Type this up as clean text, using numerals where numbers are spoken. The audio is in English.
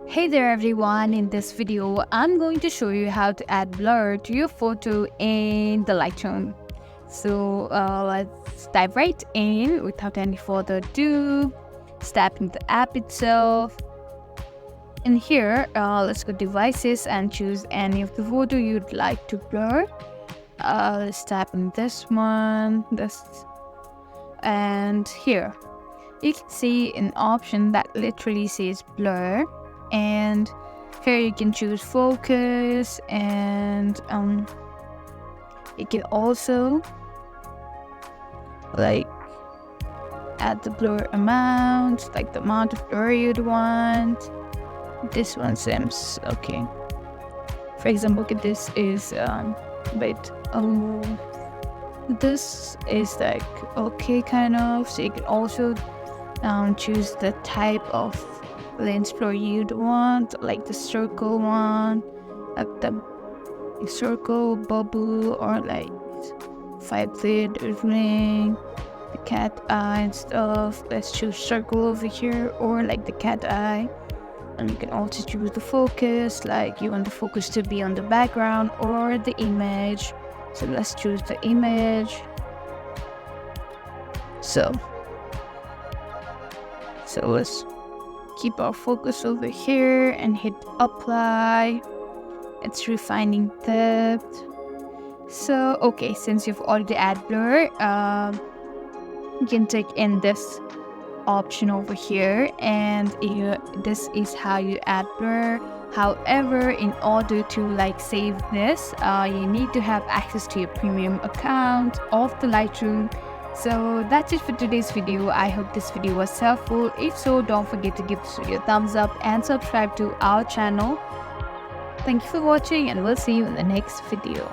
Hey there everyone, in this video I'm going to show you how to add blur to your photo in the Lightroom. So let's dive right in without any further ado. Step into the app itself. In here, let's go devices and choose any of the photo you'd like to blur. Let's tap in this one, and here you can see an option that literally says blur, and here you can choose focus, and you can also add the blur amount, like the amount of blur you'd want. This one seems okay. For example, okay, this is this is like okay kind of. So you can also choose the type of lens blur you'd want, like the circle one, like the circle, bubble, or like 5-lid ring, the cat eye and stuff. Let's choose circle over here, or like the cat eye. And you can also choose the focus, like you want the focus to be on the background or the image. So let's choose the image. So let's keep our focus over here and hit apply. It's refining depth. So okay, since you've already added blur, you can take in this option over here, and this is how you add blur. However, in order to save this, you need to have access to your premium account of the Lightroom. So that's it for today's video. I hope this video was helpful. If so, don't forget to give this video a thumbs up and subscribe to our channel. Thank you for watching, and we'll see you in the next video.